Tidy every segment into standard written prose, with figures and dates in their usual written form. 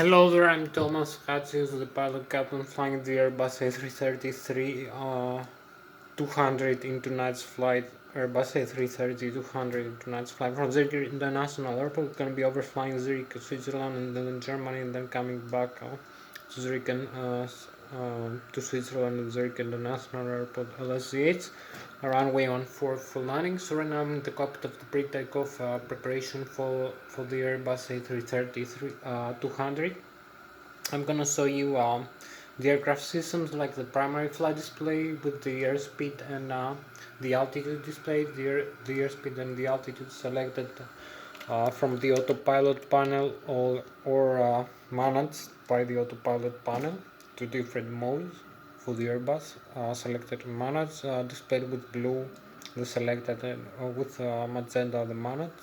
Hello there, I'm Thomas Hatsios, the pilot captain flying the Airbus A330 200 in tonight's flight. Airbus A330 200 in tonight's flight from Zurich International Airport. We're going to be overflying Zurich, Switzerland, and then Germany, and then coming back to Zurich and to Switzerland and Zurich International Airport Lszh. Runway 14 for landing. So right now I'm in the cockpit of the pre-takeoff preparation for the Airbus A330 200. I'm gonna show you the aircraft systems, like the primary flight display with the airspeed and the altitude display. The airspeed and the altitude selected from the autopilot panel or managed by the autopilot panel to different modes for the Airbus. Selected and managed, displayed with blue the selected and with magenta the managed,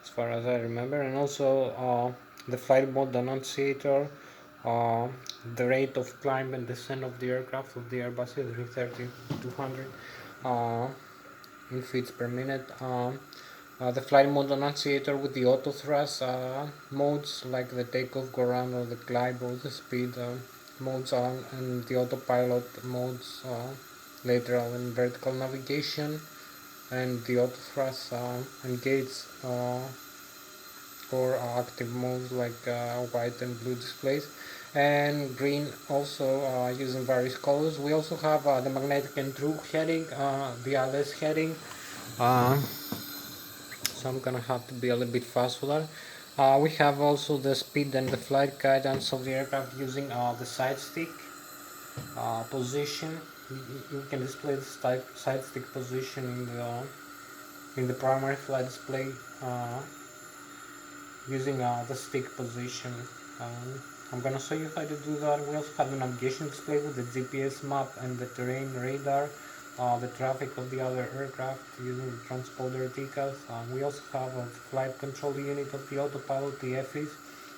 as far as I remember, and also the flight mode annunciator, uh, the rate of climb and descent of the aircraft of the Airbus A330-200 in feet per minute. The flight mode annunciator with the auto thrust modes, like the takeoff, go around, or the climb, or the speed modes on, and the autopilot modes, lateral and vertical navigation, and the auto thrust and gates for active modes like white and blue displays, and green also using various colors. We also have the magnetic and true heading, the Lszh heading, so I'm gonna have to be a little bit fast for that. We have also the speed and the flight guidance of the aircraft using the side stick position. You can display the side stick position in the primary flight display using the stick position. I'm gonna show you how to do that. We also have the navigation display with the GPS map and the terrain radar, the traffic of the other aircraft using the transponder decals. We also have a flight control unit of the autopilot, the FEs.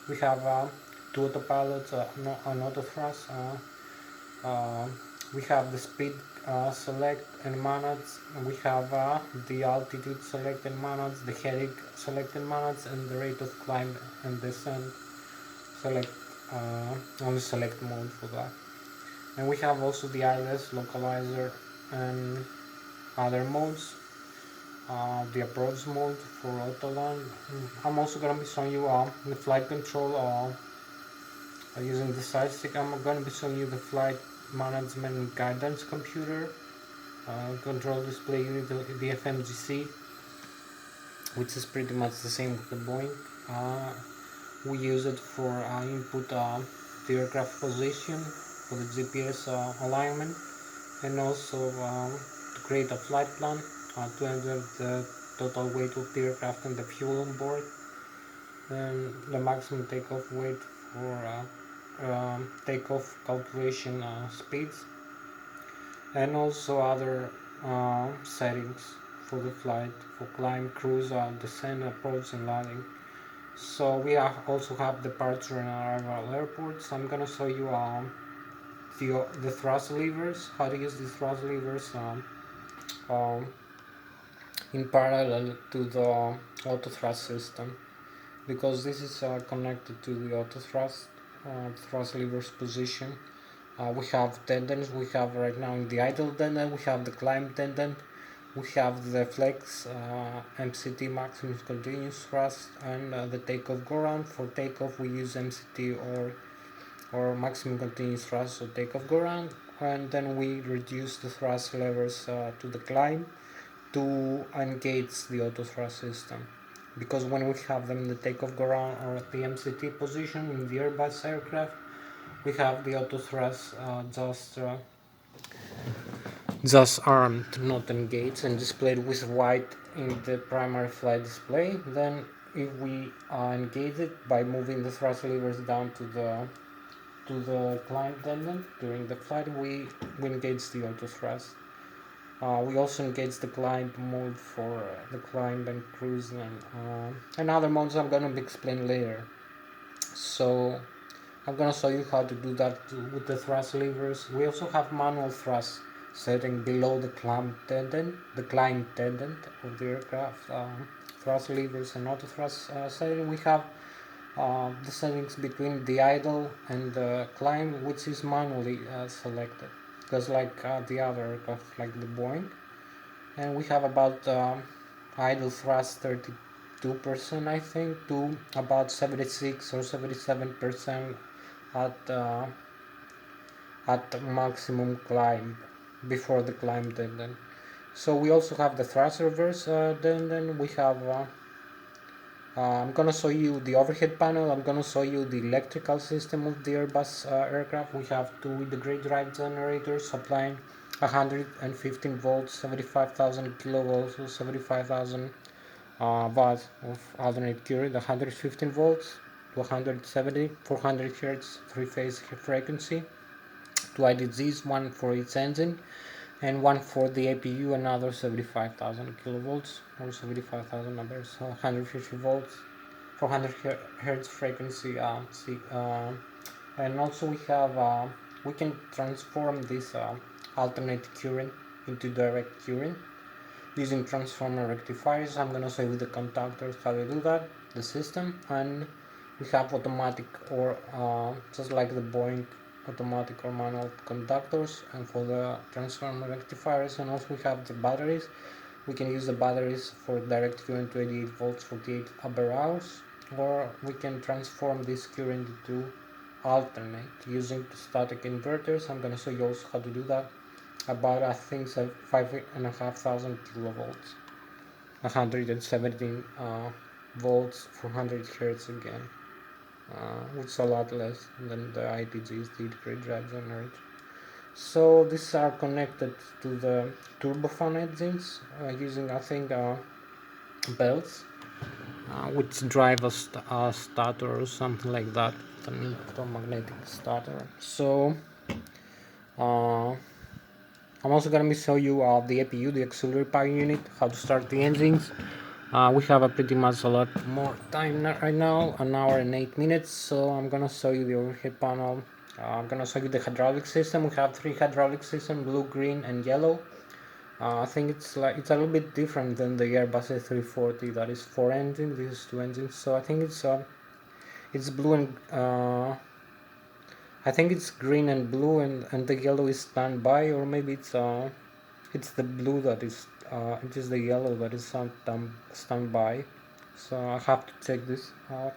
We have two autopilots, an auto thrust. We have the speed select and manage. We have the altitude select and manage, the heading select and manage, and the rate of climb and descent select, only select mode for that. And we have also the ILS localizer and other modes, the approach mode for autoland. I'm also going to be showing you the flight control using the side stick. I'm going to be showing you the flight management and guidance computer, control display unit, the FMGC, which is pretty much the same with the Boeing. We use it for input the aircraft position for the GPS alignment, and also to create a flight plan, to enter the total weight of the aircraft and the fuel on board, and the maximum takeoff weight for takeoff calculation speeds, and also other settings for the flight, for climb, cruise, descent, approach, and landing. So we also have departure and arrival airports. I'm gonna show you the thrust levers, how to use the thrust levers um, in parallel to the auto thrust system, because this is connected to the auto thrust levers position. We have tendons. We have right now in the idle tendon, we have the climb tendon, we have the flex MCT, maximum continuous thrust, and the takeoff go round. For takeoff we use MCT or maximum continuous thrust, so takeoff go round, and then we reduce the thrust levers to the climb to engage the auto thrust system. Because when we have them in the takeoff go round or at the MCT position in the Airbus aircraft, we have the auto thrust just armed, not engaged, and displayed with white in the primary flight display. Then if we engage it by moving the thrust levers down to the climb tendon during the flight, we engage the auto thrust. We also engage the climb mode for the climb and cruise, and other modes I'm going to explain later. So I'm going to show you how to do that with the thrust levers. We also have manual thrust setting below the climb tendon of the aircraft. Thrust levers and auto thrust setting. We have the settings between the idle and the climb, which is manually selected, just like the other aircraft, like the Boeing. And we have about idle thrust 32%, I think, to about 76 or 77% at maximum climb, before the climb. Then so we also have the thrust reverse. Then we have I'm gonna show you the overhead panel. I'm gonna show you the electrical system of the Airbus aircraft. We have two integrated drive generators supplying 115 volts, 75,000 kilovolts, or 75,000 watts of alternate current, 115 volts to 170, 400 hertz three-phase frequency, two IDGs, one for each engine, and one for the APU, another 75,000 kilovolts or 75,000 amperes, 150 volts, 400 hertz frequency. And also we can transform this alternate current into direct current using transformer rectifiers. I'm gonna show you the contactors how to do that, the system, and we have automatic or just like the Boeing automatic or manual conductors, and for the transformer rectifiers. And also we have the batteries. We can use the batteries for direct current to 88 volts, 48 ampere hours, or we can transform this current into alternate using static inverters. I'm going to show you also how to do that. About I think 5,500 kilovolts, 117 volts, 400 hertz again. It's a lot less than the ITGs, the integrated drive generator. So these are connected to the turbofan engines using, I think, belts, which drive a starter or something like that, an electromagnetic starter. So I'm also going to show you the APU, the auxiliary power unit, how to start the engines. We have a pretty much a lot more time right now, an hour and 8 minutes, so I'm gonna show you the overhead panel. I'm gonna show you the hydraulic system. We have three hydraulic systems: blue, green, and yellow. I think it's a little bit different than the Airbus A340, that is 4 engines. This is 2 engines. So I think it's blue and I think it's green and blue, and the yellow is standby, or maybe it's the blue that is it is the yellow that is standby. So I have to check this out.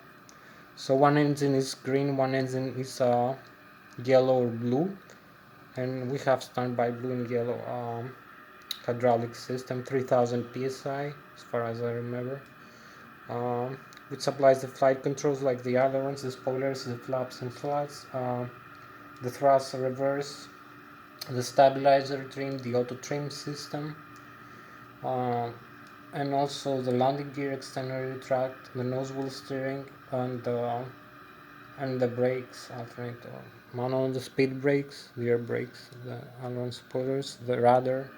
So one engine is green, one engine is yellow or blue, and we have standby blue and yellow hydraulic system, 3000 psi as far as I remember, which supplies the flight controls like the ailerons, the spoilers, the flaps and slats, the thrust reverse, the stabilizer trim, the auto trim system, and also the landing gear external retract, the nose wheel steering, and the brakes, alternate manual, the speed brakes, the air brakes, the aileron spoilers, the rudder.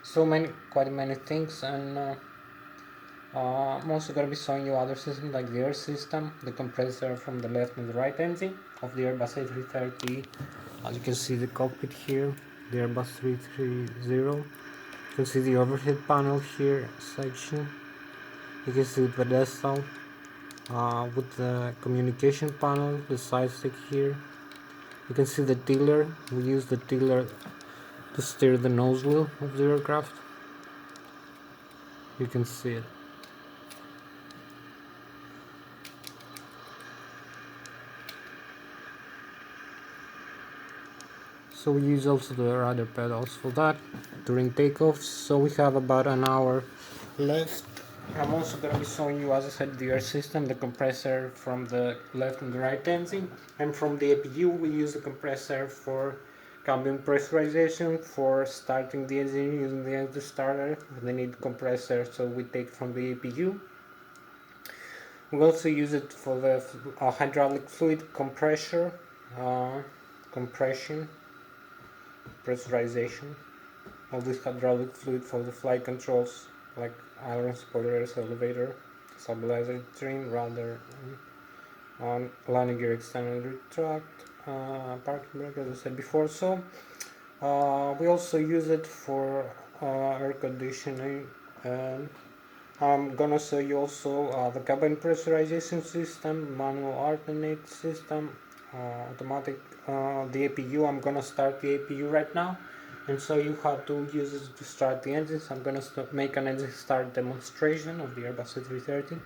So quite many things. And I'm also going to be showing you other systems like the air system, the compressor from the left and the right engine of the Airbus A330. As you can see the cockpit here, the Airbus 330. You can see the overhead panel here section. You can see the pedestal with the communication panel, the side stick here. You can see the tiller. We use the tiller to steer the nose wheel of the aircraft. You can see it. So we use also the rudder pedals for that during takeoffs. So we have about an hour left. I'm also going to be showing you, as I said, the air system, the compressor from the left and the right engine, and from the APU we use the compressor for cabin pressurization, for starting the engine using the engine starter. They need compressor, so we take from the APU. We also use it for the hydraulic fluid compression, pressurization of this hydraulic fluid for the flight controls like aileron, spoilers, elevator, stabilizer trim, rudder, landing gear external retract, parking brake, as I said before. So we also use it for air conditioning and I'm gonna show you also the cabin pressurization system, manual alternate system, automatic, the APU. I'm gonna start the APU right now and show you how to use it to start the engines. I'm gonna make an engine start demonstration of the Airbus A330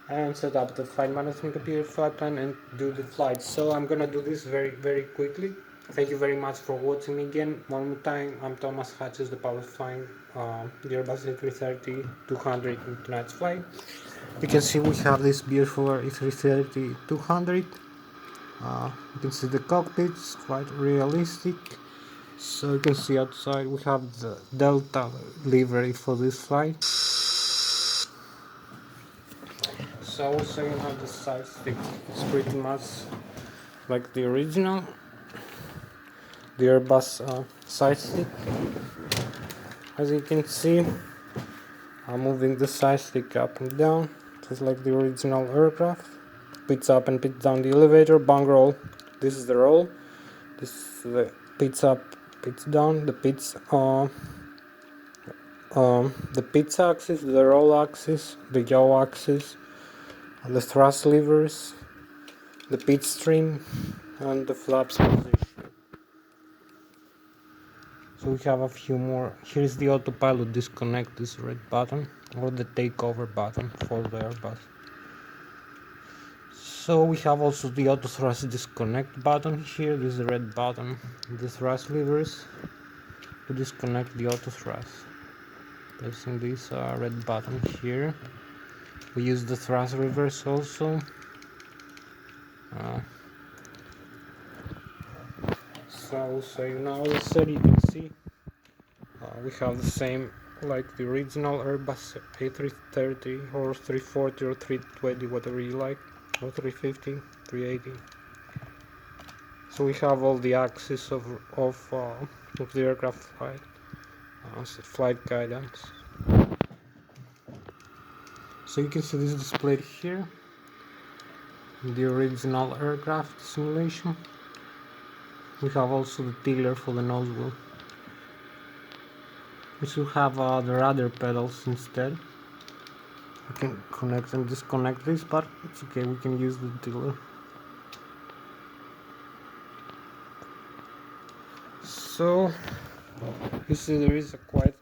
and set up the flight management computer flight plan and do the flight. So I'm gonna do this very quickly. Thank you very much for watching me again. One more time, I'm Thomas Hatsios, the pilot flying the Airbus A330 200 in tonight's flight. You can see we have this beautiful A330 200. You can see the cockpit, it's quite realistic. So you can see outside we have the Delta livery for this flight. So also you have the side stick, it's pretty much like the original, the Airbus side stick. As you can see, I'm moving the side stick up and down, just like the original aircraft. Pits up and pits down the elevator, bung roll. This is the roll. This is the pits up, pits down, the pits axis, the roll axis, the yaw axis, the thrust levers, the pit stream, and the flaps position. So we have a few more. Here's the autopilot disconnect, this red button, or the takeover button for the Airbus. So we have also the auto thrust disconnect button here. This is the red button, the thrust levers to disconnect the auto thrust. Pressing this red button here. We use the thrust reverse also. So now instead you can see we have the same like the original Airbus A330 or 340 or 320, whatever you like, or 350, 380. So we have all the axes of the aircraft flight guidance. So you can see this displayed here, the original aircraft simulation. We have also the tiller for the nose wheel. We should have the rudder pedals instead. We can connect and disconnect this, but it's okay, we can use the tiller. So you see there is a quite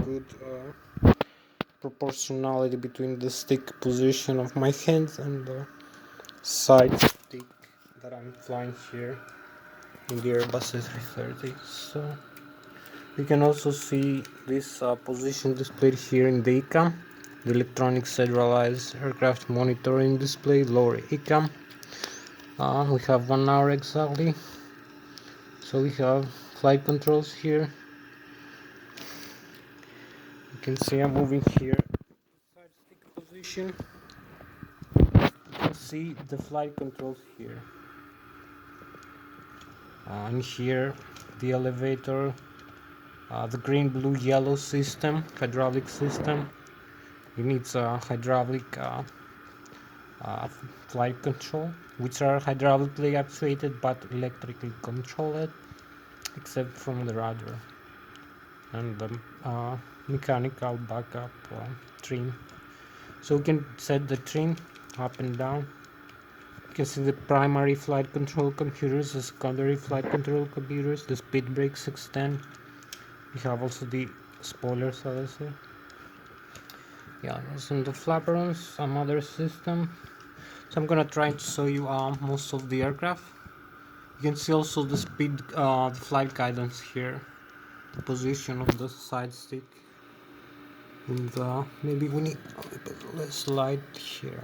good proportionality between the stick position of my hands and the side stick that I'm flying here in the Airbus A330. So you can also see this position displayed here in the ECAM, the electronic serialized aircraft monitoring display, lower ECAM. We have 1 hour exactly. So we have flight controls here. You can see I'm moving here side stick position. You can see the flight controls here. And here the elevator, the green, blue, yellow system, hydraulic system. It needs a hydraulic flight control, which are hydraulically actuated but electrically controlled, except from the rudder and the mechanical backup trim. So we can set the trim up and down. You can see the primary flight control computers, the secondary flight control computers, the speed brakes extend. We have also the spoilers, as I say. Yeah, and the flaperons, some other system. So I'm gonna try to show you most of the aircraft. You can see also the speed, the flight guidance here, the position of the side stick, and maybe we need a little bit less light here.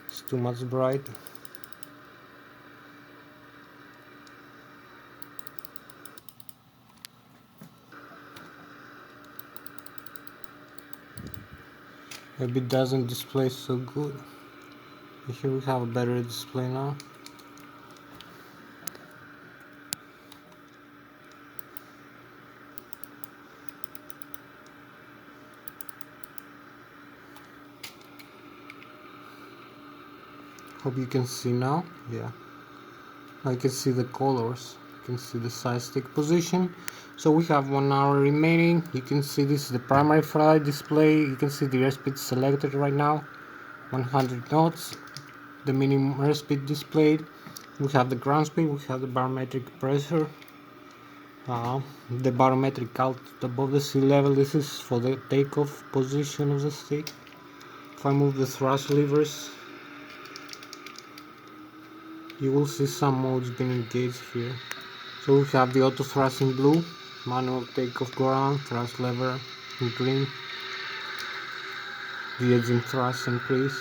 It's too much bright. Maybe it doesn't display so good. Here we have a better display now. Hope you can see now. Yeah, I can see the colors. can see the side stick position. So we have 1 hour remaining. You can see this is the primary flight display. You can see the airspeed selected right now, 100 knots, the minimum airspeed displayed. We have the ground speed, we have the barometric pressure, the barometric altitude above the sea level. This is for the takeoff position of the stick. If I move the thrust levers, you will see some modes being engaged here. So we have the auto thrust in blue, manual takeoff ground, thrust lever in green, the engine thrust increase.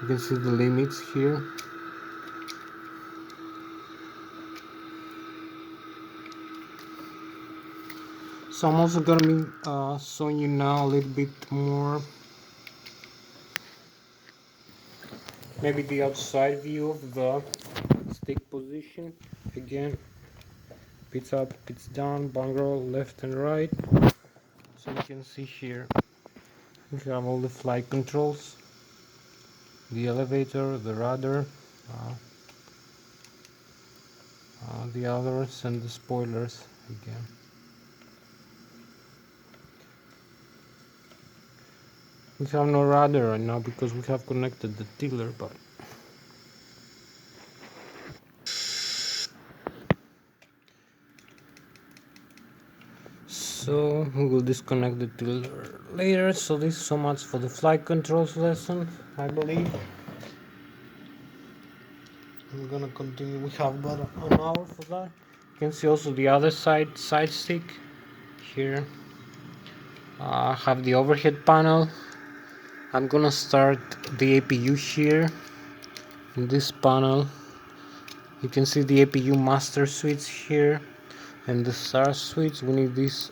You can see the limits here. So I'm also going to be showing you now a little bit more, maybe the outside view of the stick position. Again, pits up, pits down, bungle left and right. So you can see here we have all the flight controls, the elevator, the rudder, the others, and the spoilers again. We have no rudder right now because we have connected the tiller, but so we will disconnect the tiller later. So this is so much for the flight controls lesson, I believe. I'm gonna continue. We have about an hour for that. You can see also the other side stick here. Have the overhead panel. I'm gonna start the APU here in this panel. You can see the APU master switch here and the star switch. We need this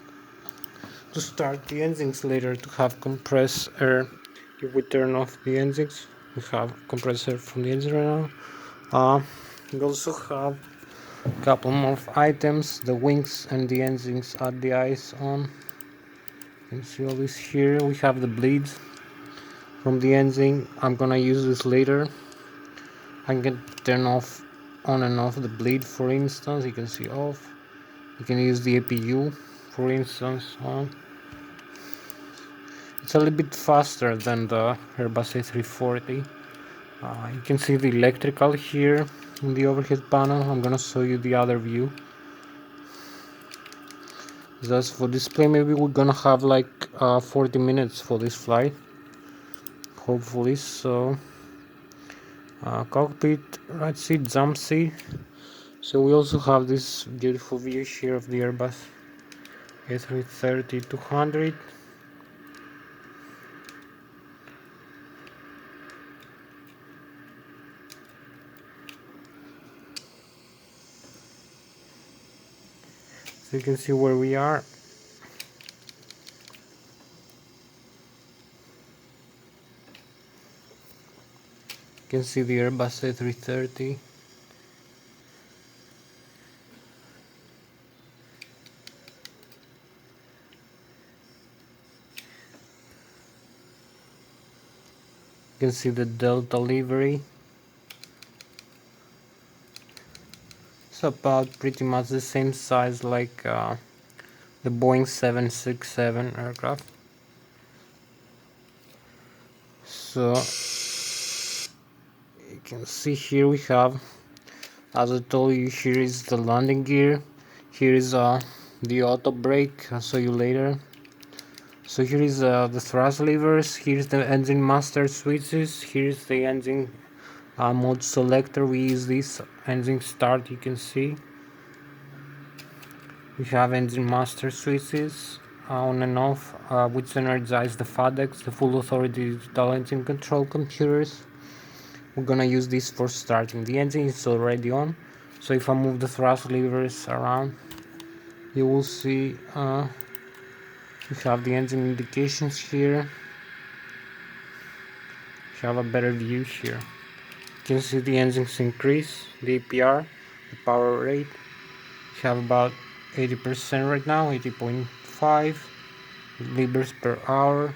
to start the engines later to have compressed air. If we turn off the engines, we have compressed air from the engine right now. We also have a couple more items, the wings and the engines at the eyes on. You can see all this here. We have the bleeds from the engine. I'm gonna use this later. I can turn off on and off the bleed, for instance. You can see off. You can use the APU, for instance, on. It's a little bit faster than the Airbus A340. You can see the electrical here in the overhead panel. I'm gonna show you the other view. That's for display. Maybe we're gonna have like 40 minutes for this flight, hopefully. So cockpit, right seat, jump seat. So we also have this beautiful view here of the Airbus A330 200. So you can see where we are. You can see the Airbus A330. You can see the Delta livery. It's about pretty much the same size like the Boeing 767 aircraft. So you can see here we have, as I told you, here is the landing gear. Here is the auto brake. I'll show you later. So here is the thrust levers. Here's the engine master switches. Here's the engine mode selector. We use this engine start. You can see we have engine master switches on and off, which energize the FADECs, the full authority digital engine control computers. We're gonna use this for starting. The engine is already on, so if I move the thrust levers around, you will see we have the engine indications here. We have a better view here. You can see the engines increase, the APR, the power rate. We have about 80% right now, 80.5 liters per hour.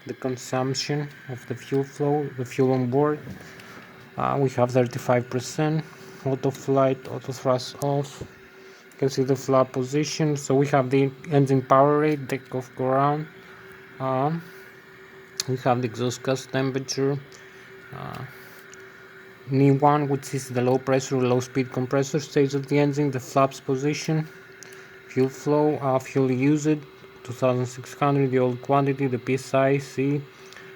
The consumption of the fuel flow, the fuel on board, we have 35%. auto flight, auto thrust off. You can see the flap position. So we have the engine power rate, takeoff ground. We have the exhaust gas temperature, N1, which is the low pressure, low speed compressor stage of the engine, the flaps position, fuel flow, fuel usage, 2600, the oil quantity, the PSI, C,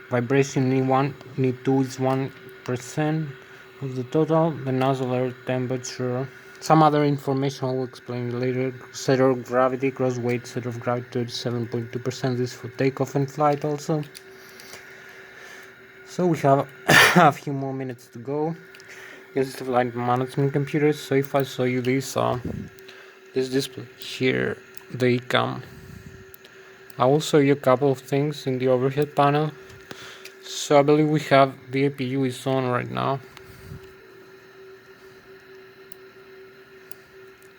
vibration N1, N2 is 1% of the total, the nozzle air temperature, some other information I will explain later, center of gravity, gross weight, center of gravity 37.2%, this for takeoff and flight also. So we have a few more minutes to go. This is the flight management computer. So if I show you this display here, the ECAM, I will show you a couple of things in the overhead panel. So I believe we have the APU is on right now.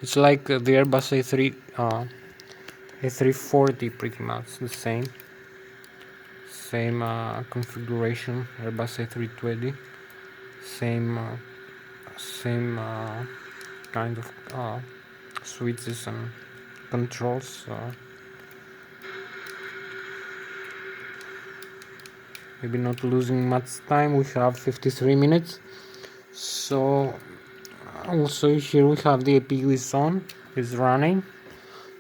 It's like the Airbus A340, pretty much the same configuration. Airbus A320, same kind of switches and controls. Maybe not losing much time. We have 53 minutes. So also here we have the APU is on, is running.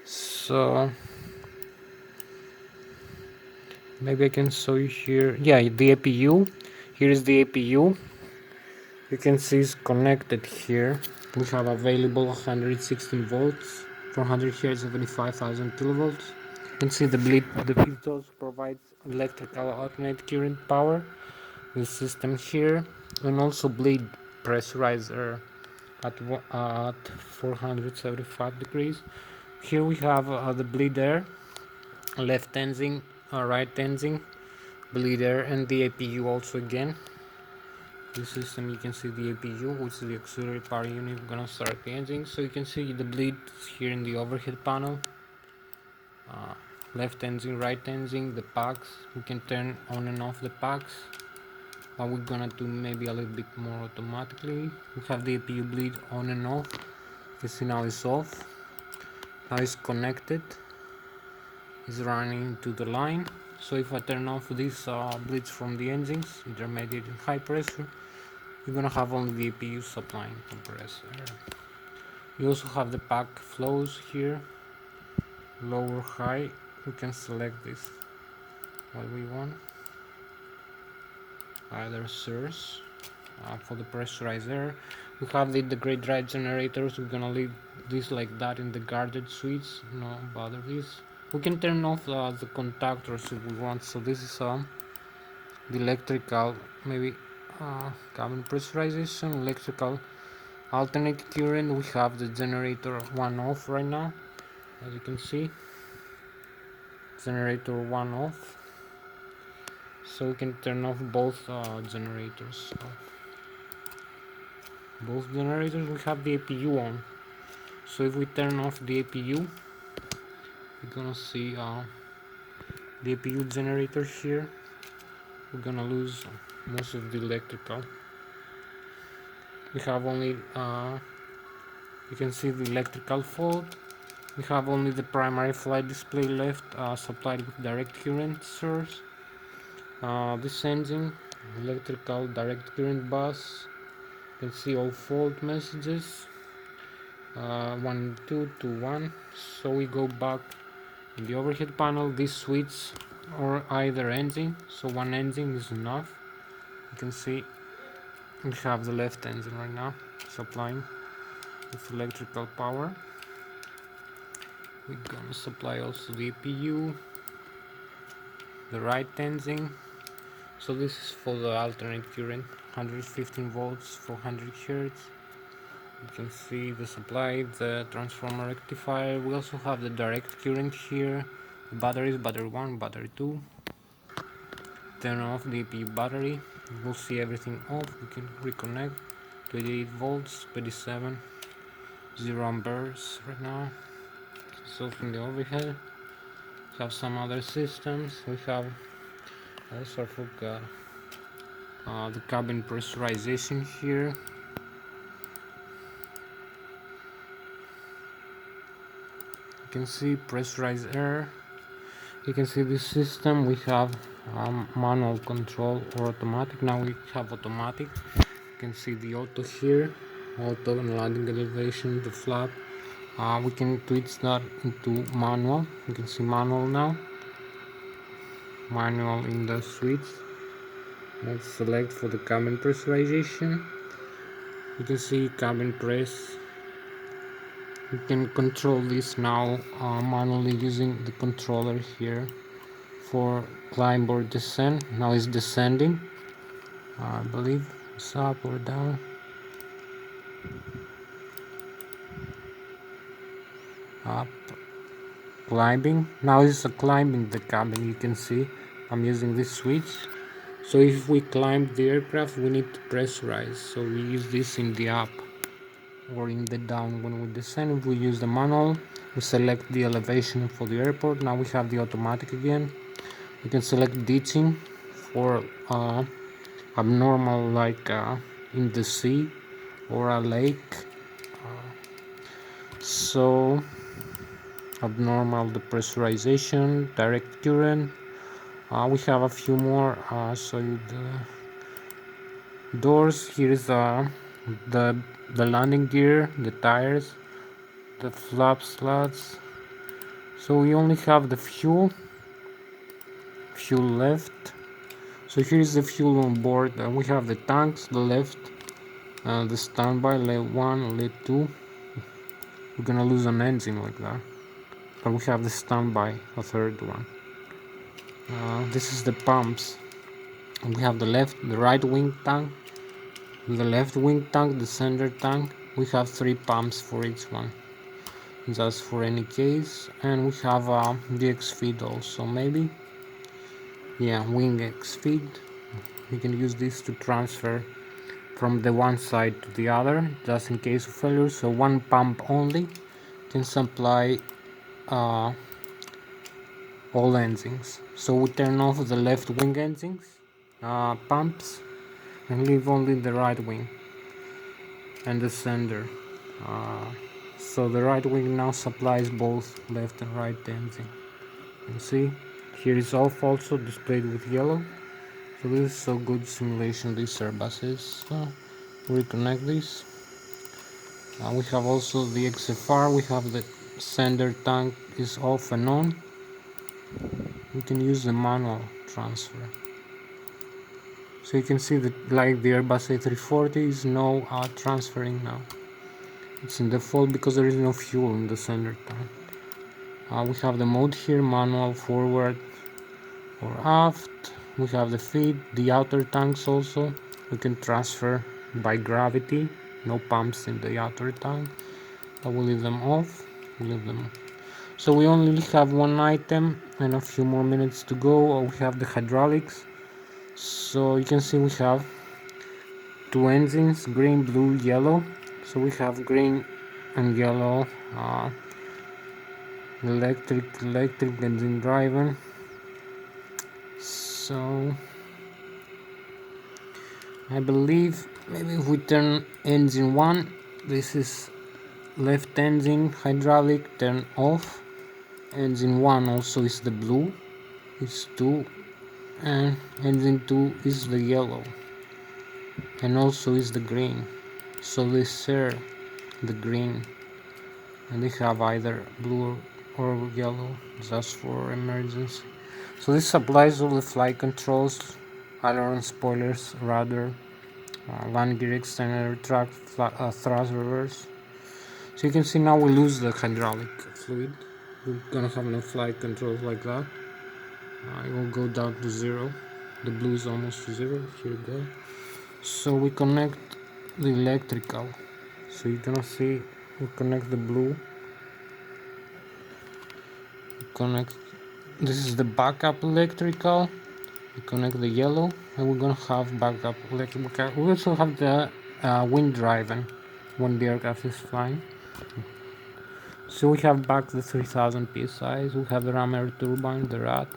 So maybe I can show you here. Yeah, the APU. Here is the APU. You can see it's connected here. We have available 116 volts, 400 Hz, 75,000 kilovolts. You can see the bleed. The bleed also provides electrical alternate current power. The system here, and also bleed pressurizer at 475 degrees. Here we have the bleed air, left engine, right engine, bleed air, and the APU also again. The system, you can see the APU, which is the auxiliary power unit. We're gonna start the engine, so you can see the bleed here in the overhead panel. Left engine, right engine, the packs. We can turn on and off the packs. We're gonna do maybe a little bit more automatically. We have the APU bleed on and off. You see now it's off. Now it's connected. It's running to the line. So if I turn off these bleeds from the engines, intermediate and high pressure, you're gonna have only the APU supplying compressor. You also have the pack flows here, low or high. We can select this what we want. Either source for the pressurized air. We have the integrated drive generators. We're gonna leave this like that in the guarded switch. No bother this. We can turn off the contactors if we want. So this is the electrical, maybe cabin pressurization, electrical alternate current. We have the generator one off right now, as you can see. Generator one off. So we can turn off both generators. Both generators, we have the APU on. So if we turn off the APU, we're gonna see the APU generator here. We're gonna lose most of the electrical. We have only you can see the electrical fault. We have only the primary flight display left, supplied with direct current source. This engine, electrical direct current bus. You can see all fault messages, 1, 2 to 1. So we go back in the overhead panel, this switch or either engine. So one engine is enough. You can see we have the left engine right now supplying with electrical power. We're gonna supply also the APU, the right engine. So this is for the alternate current, 115 volts, 400 Hz. You can see the supply, the transformer rectifier. We also have the direct current here, the batteries, battery 1, battery 2. Turn off the APU battery. We'll see everything off. We can reconnect. 28 volts, 27, 0 amperes right now. So from the overhead, we have some other systems. We have also the cabin pressurization here. can see pressurized air. You can see this system. We have manual control or automatic. Now we have automatic. You can see the auto here, auto and landing elevation, the flap. We can switch that into manual. You can see manual now. Manual in the switch. Let's select for the cabin pressurization. You can see cabin press. You can control this now manually using the controller here for climb or descend. Now it's descending. I believe it's up or down. Up. Climbing. Now it's climbing the cabin. You can see I'm using this switch. So if we climb the aircraft, we need to pressurize. So we use this in the up or in the down. When we descend, if we use the manual, we select the elevation for the airport. Now we have the automatic again. You can select ditching for abnormal, like in the sea or a lake. So abnormal depressurization, direct current. We have a few more. So the doors. Here is the landing gear, the tires, the flap slots. So we only have the fuel left. So here is the fuel on board. We have the tanks, the left, the standby, lead 1, lead 2. We're gonna lose an engine like that, but we have the standby, a third one. This is the pumps. We have the right wing tank, the left wing tank, the center tank. We have 3 pumps for each one, just for any case. And we have the X feed also, maybe. Yeah, wing X feed. We can use this to transfer from the one side to the other, just in case of failure. So one pump only can supply all engines. So we turn off the left wing engines, pumps, and leave only the right wing and the center. So the right wing now supplies both left and right engine. You can see here is off, also displayed with yellow. So this is so good simulation, these Airbuses. Reconnect this. We have also the XFR. We have the center tank is off and on. We can use the manual transfer. So you can see that, like the Airbus A340, is no transferring now. It's in default because there is no fuel in the center tank. We have the mode here, manual, forward or aft. We have the feed, the outer tanks also. We can transfer by gravity. No pumps in the outer tank. I will leave them off. So we only have one item and a few more minutes to go. We have the hydraulics. So you can see we have 2 engines, green, blue, yellow. So we have green and yellow electric engine driven. So I believe maybe if we turn engine 1, this is left engine hydraulic, turn off. Engine 1 also is the blue, it's 2, and engine 2 is the yellow, and also is the green. So they share the green, and they have either blue or yellow just for emergency. So this supplies all the flight controls, aileron spoilers, rudder, land gear extender, track, thrust reverse. So you can see now we lose the hydraulic fluid. We're gonna have no flight controls like that. It will go down to 0. The blue is almost to 0. Here we go. So we connect the electrical. So you're gonna see we connect the blue. This is the backup electrical. We connect the yellow, and we're gonna have backup electrical. We also have the wind driven when the aircraft is flying. So we have back the 3000 psi. We have the ram air turbine, the RAT.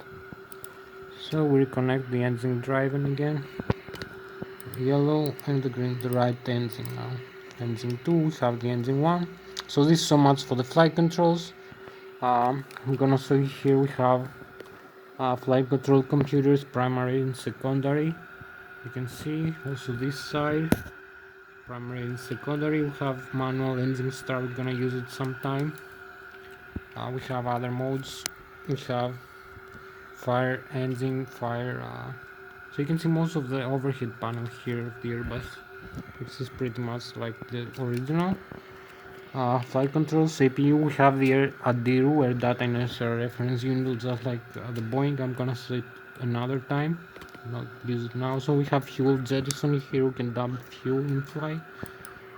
So we reconnect the engine driven again. The yellow and the green, the right engine now. Engine 2, we have the engine 1. So this is so much for the flight controls. I'm gonna show you here we have flight control computers, primary and secondary. You can see also this side, primary and secondary. We have manual engine start, we're gonna use it sometime. We have other modes. We have fire engine, fire. So you can see most of the overhead panel here of the Airbus. This is pretty much like the original. Flight control CPU, we have the ADIRU, Air Data Inertial Reference Unit, just like the Boeing. I'm gonna say it another time, not use it now. So we have fuel jettison here, we can dump fuel in flight.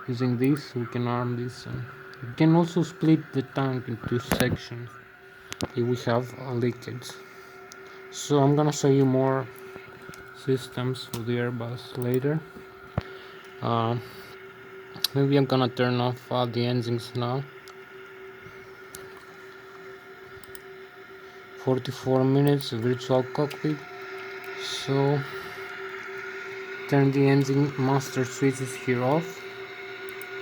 Using this, we can arm this, and we can also split the tank into sections if we have leakage. So I'm gonna show you more systems for the Airbus later. Maybe I'm gonna turn off the engines now. 44 minutes virtual cockpit. So turn the engine master switches here off.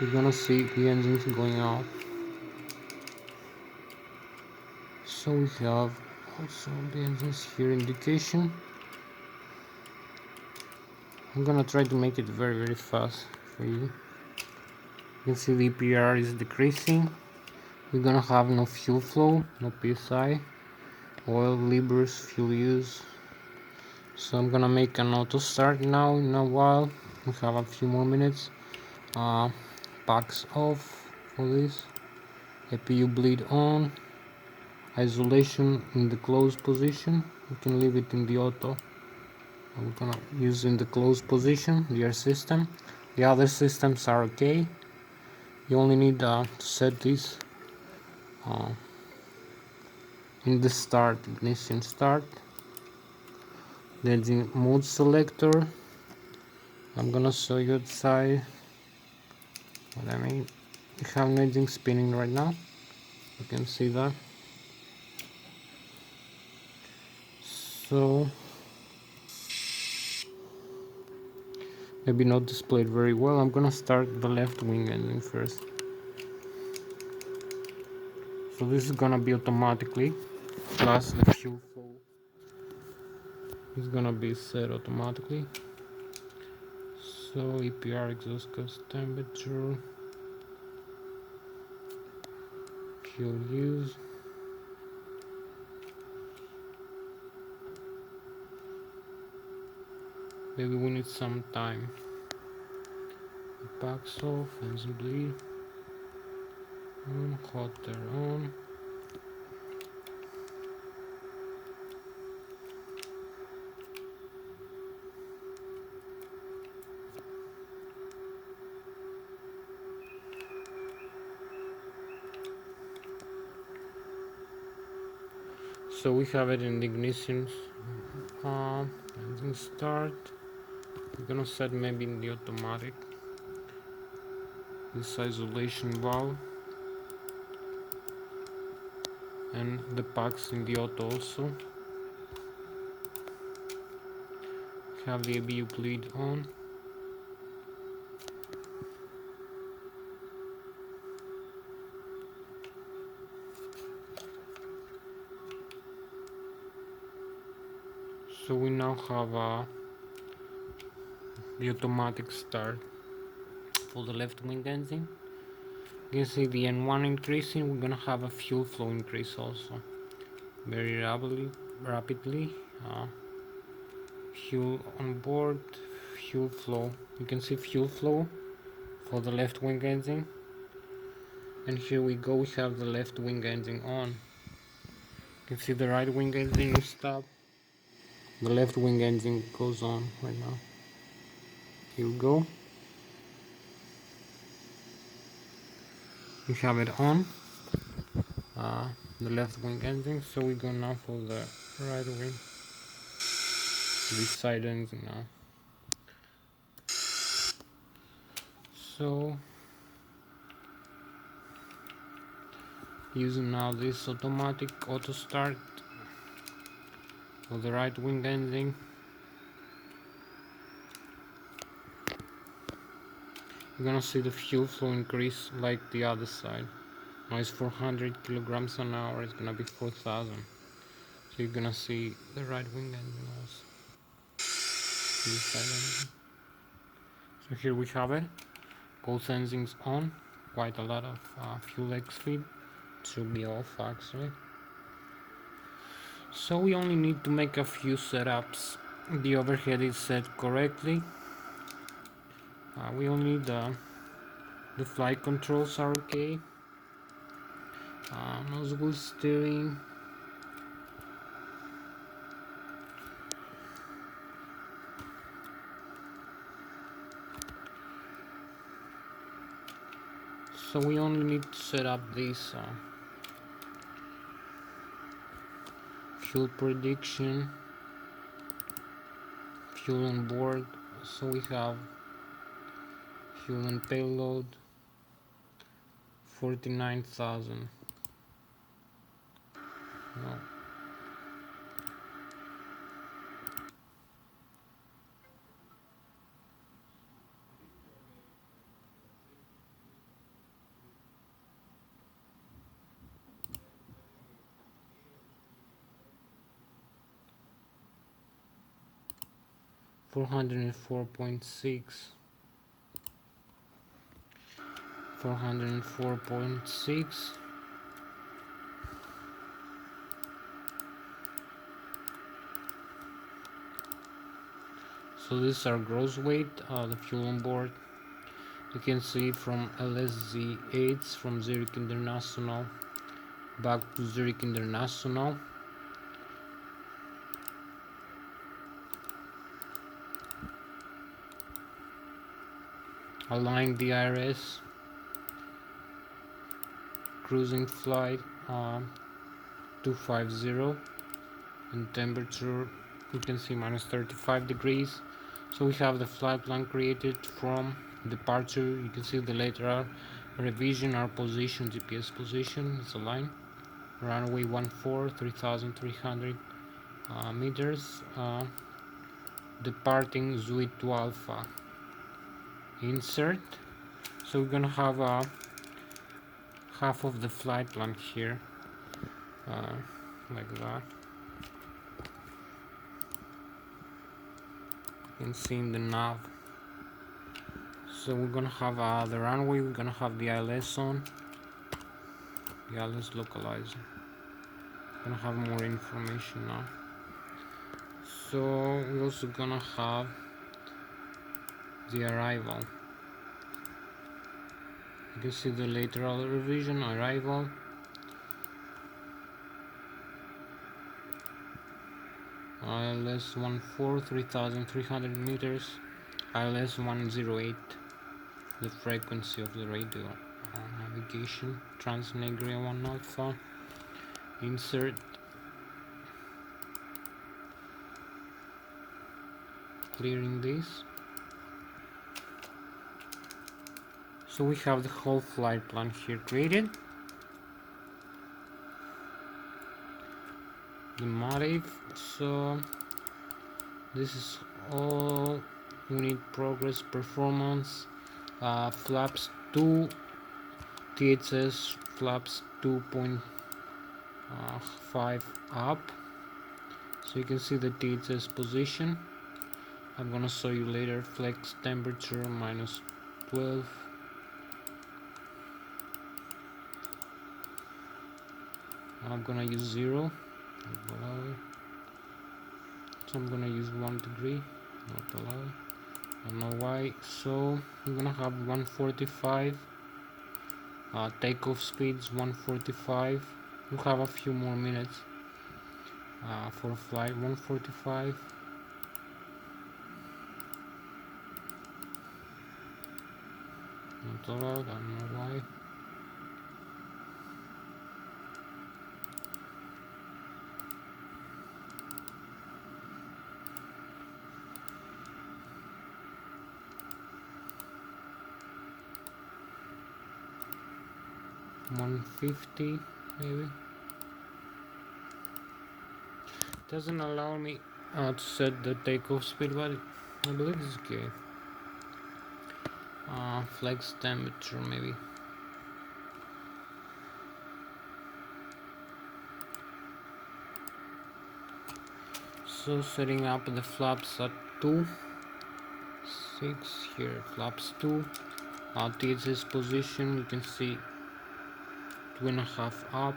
You're gonna see the engines going off. So we have also the engines here indication. I'm gonna try to make it very fast for you. You can see the EPR is decreasing. We're gonna have no fuel flow, no PSI, oil, libers, fuel use. So I'm gonna make an auto start now in a while. We have a few more minutes. Packs off for this. APU bleed on. Isolation in the closed position. You can leave it in the auto. I'm gonna use in the closed position the air system. The other systems are okay. You only need to set this in the start, ignition start. The engine mode selector. I'm gonna show you outside what I mean. We have an engine spinning right now. You can see that. So maybe not displayed very well. I'm gonna start the left wing engine first. So this is gonna be automatically, plus the fuel flow is gonna be set automatically. So EPR, exhaust gas temperature, fuel use. Maybe we need some time. Packs off, engine bleed on, hot air on. So we have it in the ignition. Engine start. We're gonna set maybe in the automatic. This isolation valve. And the packs in the auto also. Have the ABU bleed on. So we now have the automatic start for the left wing engine. You can see the N1 increasing. We're gonna have a fuel flow increase also very rapidly. Fuel on board, fuel flow. You can see fuel flow for the left wing engine, and here we go. We have the left wing engine on. You can see the right wing engine is stopped. The left wing engine goes on right now. Here we go. We have it on, the left wing engine. So we go now for the right wing, this side engine now. So using now this automatic auto start for the right wing engine. You're gonna see the fuel flow increase like the other side. Now it's 400 kilograms an hour, it's gonna be 4,000. So you're gonna see the right wing engine also. So here we have it, both engines on, quite a lot of fuel feed, it should be off actually. So we only need to make a few setups. The overhead is set correctly. We only need the flight controls are okay. Nose steering. So we only need to set up this fuel prediction, fuel on board. So we have fuel and payload 49,000. No. $404.6. 404.6. So this is our gross weight, the fuel on board. You can see from Lszh 8 from Zurich International back to Zurich International. Align the IRS, cruising flight 250, and temperature you can see minus 35 degrees. So we have the flight plan created from departure. You can see the lateral revision, our position, GPS position is aligned. Runway 14, 3,300 meters. Departing Zui to Alpha. Insert. So we're gonna have half of the flight plan here, like that. You can see in the nav. So we're gonna have the runway, we're gonna have the ILS on, the ILS localizer. We're gonna have more information now. So we're also gonna have the arrival. You can see the lateral revision, arrival. ILS 14, 3,300 meters. ILS 108, the frequency of the radio navigation. Transnegria 1 Alpha. Insert. Clearing this. So we have the whole flight plan here created. The motive. So this is all unit progress performance. Flaps 2 THS flaps 2.5 up. So you can see the THS position. I'm gonna show you later. Flex temperature minus 12. I'm gonna use 0. Not allowed. So I'm gonna use 1 degree. Not allowed. I don't know why. So I'm gonna have 145. Takeoff speeds 145. We'll have a few more minutes for flight. 145. Not allowed. I don't know why. $150 maybe. Doesn't allow me to set the takeoff speed, but I believe it's okay. Flex temperature maybe So setting up the flaps at 2, 6 here, flaps 2. THS position, you can see 2.5 up.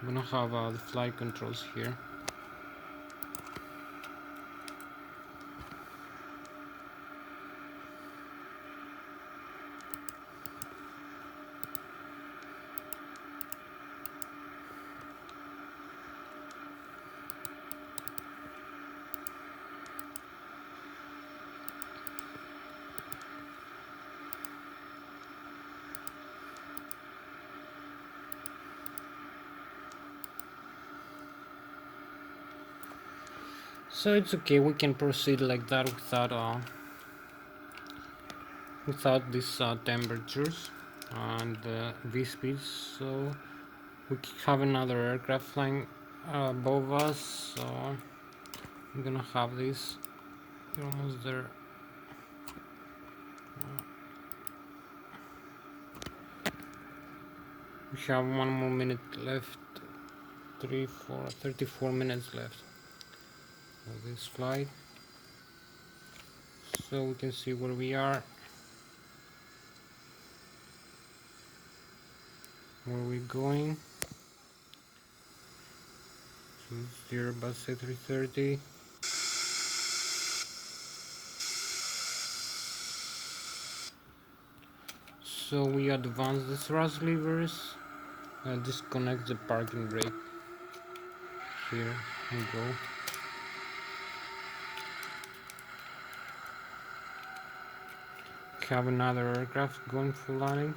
I'm gonna have the flight controls here. So it's okay, we can proceed like that without these temperatures and these speeds. So we have another aircraft flying above us. So I'm gonna have this. We're almost there. We have 1 more minute left. 34 minutes left of this flight. So we can see where we are, where we're going. So it's the Airbus A330. So we advance the thrust levers and disconnect the parking brake. Here we go. Have another aircraft going for landing.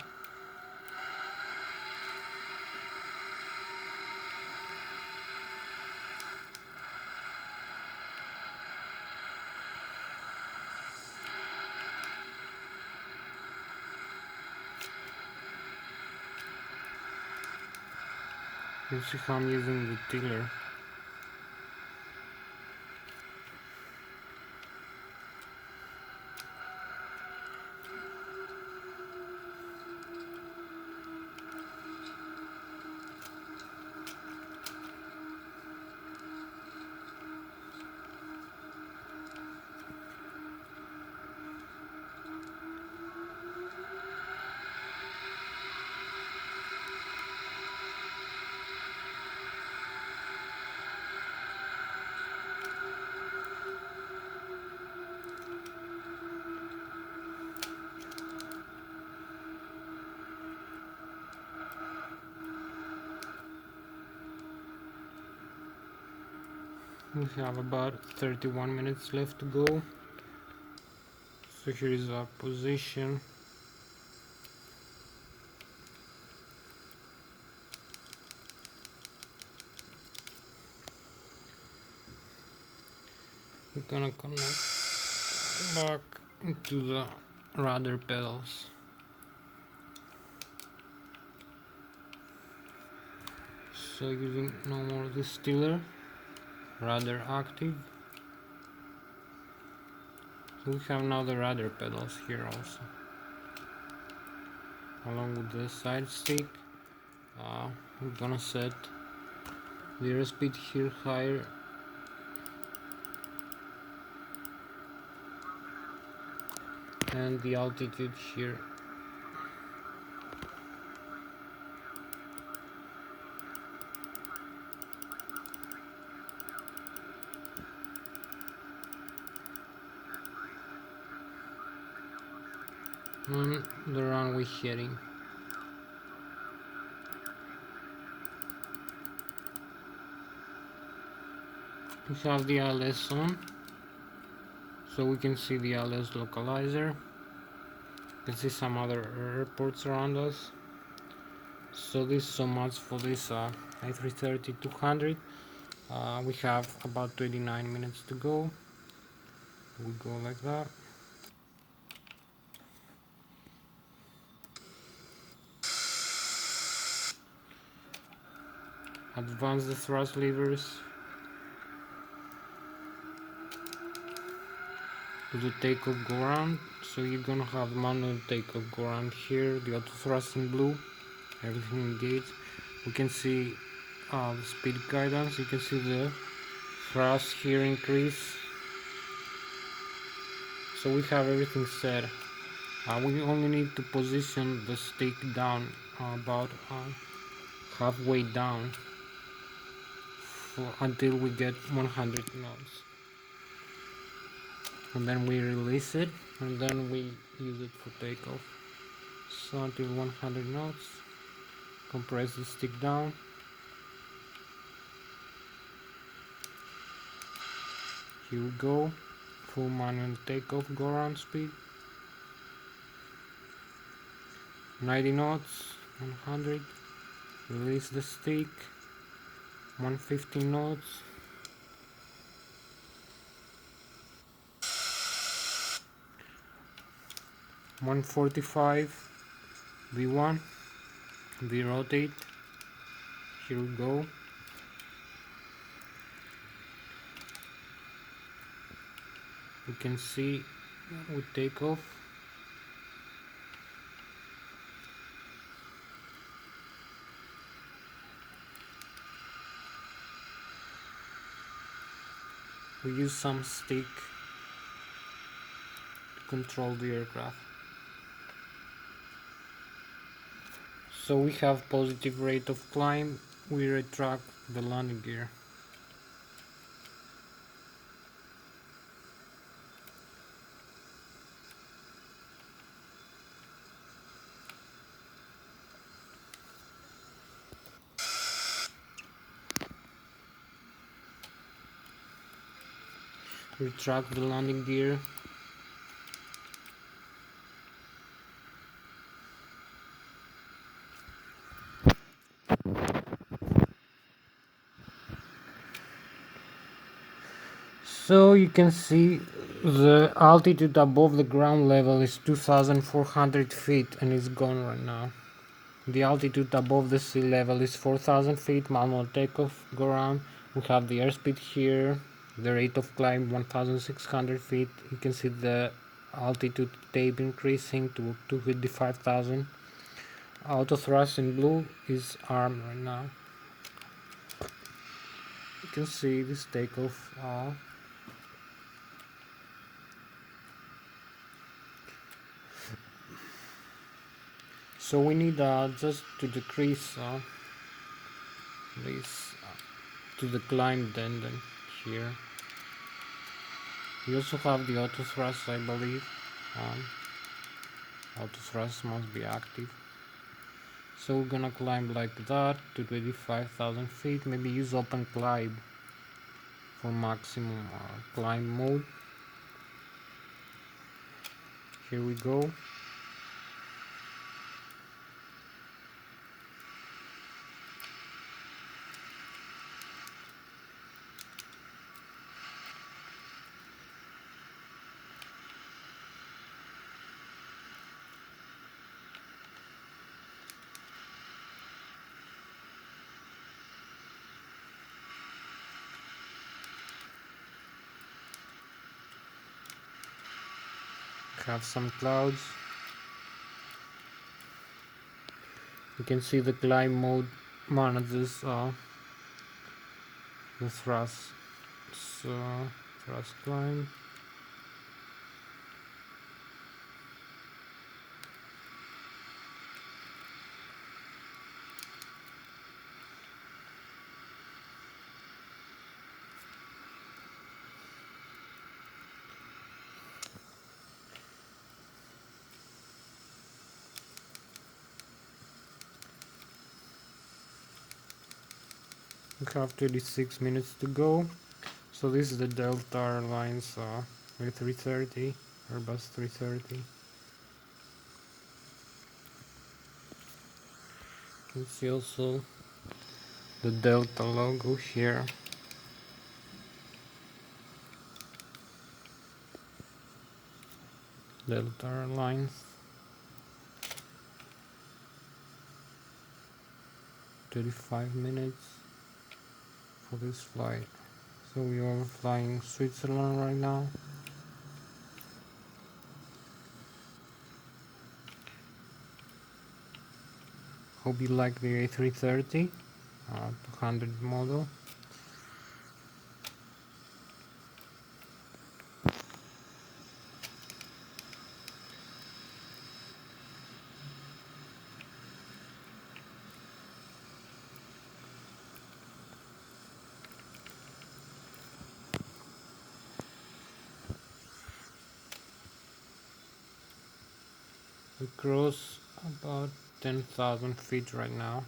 You see how I'm using the tiller. We have about 31 minutes left to go. So here is our position. We're gonna connect back into the rudder pedals. So using no more this tiller, rudder active. So we have now the rudder pedals here also, along with the side stick. We're gonna set the airspeed here higher. And the altitude here. And the runway heading. We have the ILS on, so we can see the ILS localizer. You can see some other airports around us. So this is so much for this A330-200. We have about 29 minutes to go. We go like that. Advance the thrust levers to the takeoff go around. So you're gonna have manual takeoff go around here, the auto thrust in blue, everything engaged. We can see the speed guidance. You can see the thrust here increase. So we have everything set. We only need to position the stick down about halfway down until we get 100 knots, and then we release it, and then we use it for takeoff. So until 100 knots, compress the stick down. Here we go, full manual takeoff, go around speed, 90 knots, 100, release the stick, 150 knots, 145, V1, V rotate, here we go. You can see we take off. We use some stick to control the aircraft. So we have positive rate of climb. We retract the landing gear. Retract the landing gear. So you can see the altitude above the ground level is 2,400 feet and it's gone right now. The altitude above the sea level is 4,000 feet, manual takeoff, go around. We have the airspeed here, the rate of climb 1,600 feet. You can see the altitude tape increasing to 255,000. Auto thrust in blue is armed right now. You can see this takeoff. So we need just to decrease this to the climb then here. We also have the auto thrust, I believe. Auto thrust must be active. So we're gonna climb like that to 25,000 feet. Maybe use open climb for maximum climb mode. Here we go. Have some clouds. You can see the climb mode manages the thrust. So thrust climb. We have 36 minutes to go. So this is the Delta Airlines A330, Airbus 330. You can see also the Delta logo here. Delta Airlines. 35 minutes for this flight. So we are flying Switzerland right now. Hope you like the A330. 200 model. We cross about 10,000 feet right now.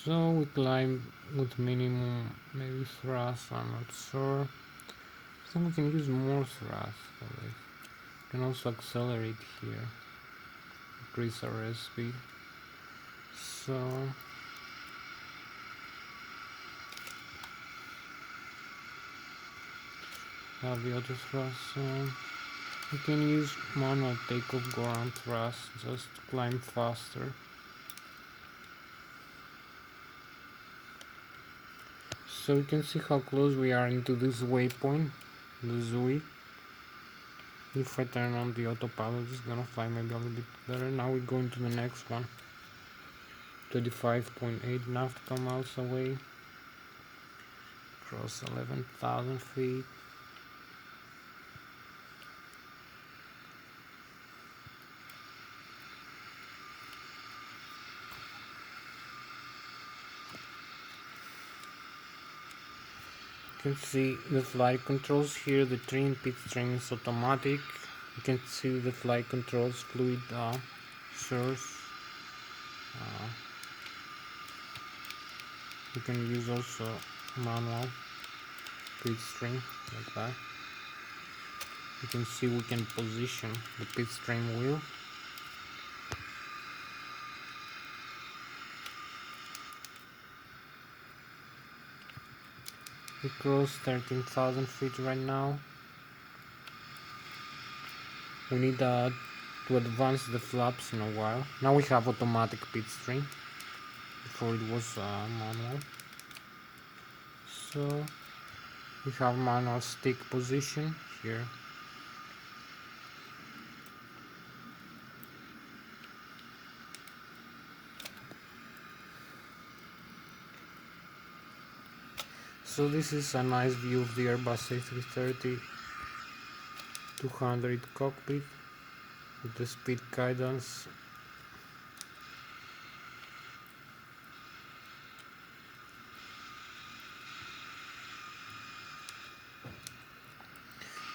So we climb with minimum maybe thrust, I'm not sure. I think we can use more thrust for this. We can also accelerate here, increase our airspeed. So have the auto thrust, so we can use manual takeoff ground thrust just to climb faster. So you can see how close we are into this waypoint, the Zui. If I turn on the autopilot, it's gonna fly maybe a little bit better. Now we go into the next one. 25.8 nautical miles away. Cross 11,000 feet. You can see the flight controls here. The trim pit stream is automatic. You can see the flight controls, fluid source. You can use also manual pit stream like that. You can see we can position the pit stream wheel. We cross 13,000 feet right now. We need to advance the flaps in a while. Now we have automatic pit stream. Before it was manual. So we have manual stick position here. So this is a nice view of the Airbus A330 200 cockpit with the speed guidance.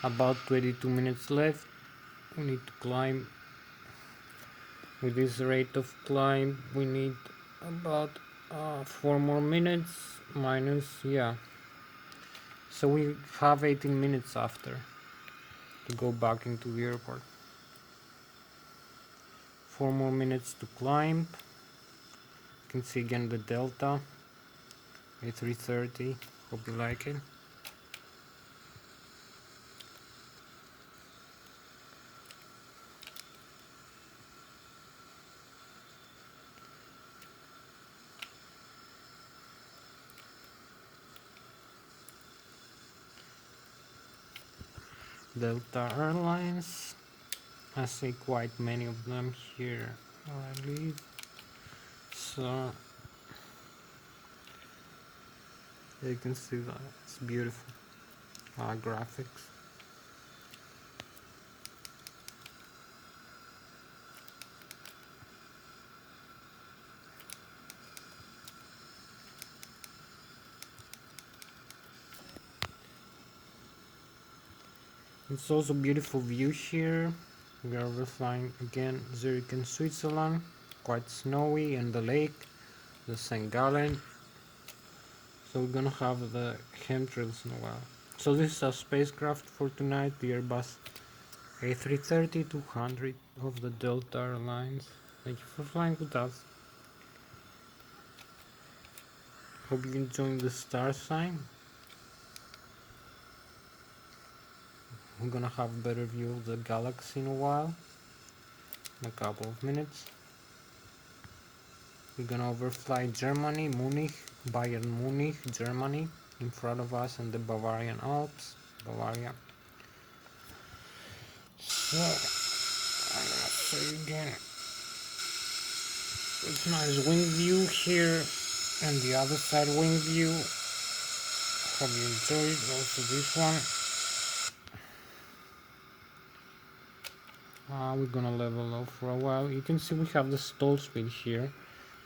About 22 minutes left. We need to climb. With this rate of climb we need about 4 more minutes minus, yeah. So we have 18 minutes after to go back into the airport. 4 more minutes to climb. You can see again the Delta A330. Hope you like it. Delta Airlines. I see quite many of them here where I live. So you can see that it's beautiful graphics. It's also beautiful view here. We are flying again Zurich in Switzerland. Quite snowy, and the lake, the St. Gallen. So we're gonna have the chemtrails in a while. So this is our spacecraft for tonight, the Airbus A330 200 of the Delta Airlines. Thank you for flying with us. Hope you enjoyed the star sign. We're gonna have a better view of the galaxy in a while, in a couple of minutes. We're gonna overfly Germany, Munich, Bayern Munich, Germany, in front of us, and the Bavarian Alps, Bavaria. So, I'm gonna say again, it's nice wing view here, and the other side wing view. Hope you enjoyed also this one. We're gonna level off for a while. You can see we have the stall speed here.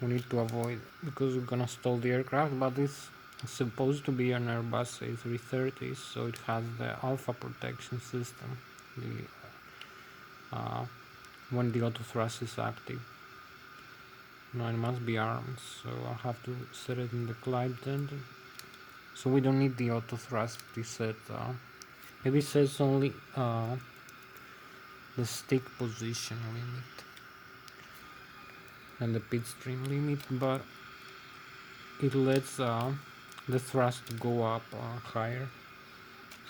We need to avoid because we're gonna stall the aircraft, but it's supposed to be an Airbus A330, so it has the alpha protection system when the auto thrust is active. Now it must be armed, so I'll have to set it in the glide tender. So we don't need the auto thrust preset. Maybe it says only the stick position limit and the pitch stream limit, but it lets the thrust go up higher.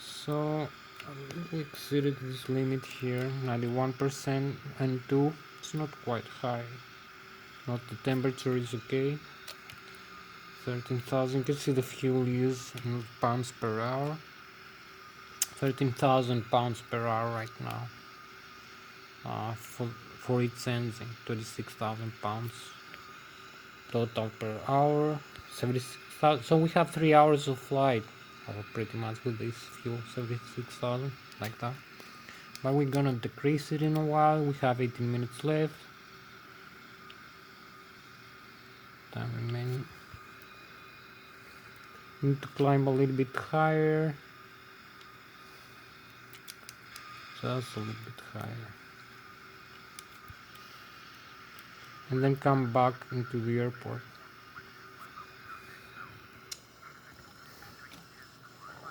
So we exceeded this limit here, 91% and 2. It's not quite high. Not the temperature is okay. 13,000. You can see the fuel use in pounds per hour. 13,000 pounds per hour right now. For its engine, 26,000 pounds total per hour. 76,000. So we have 3 hours of flight, pretty much with this fuel. 76,000, like that. But we're gonna decrease it in a while. We have 18 minutes left. Time remaining. Need to climb a little bit higher. Just a little bit higher. And then come back into the airport.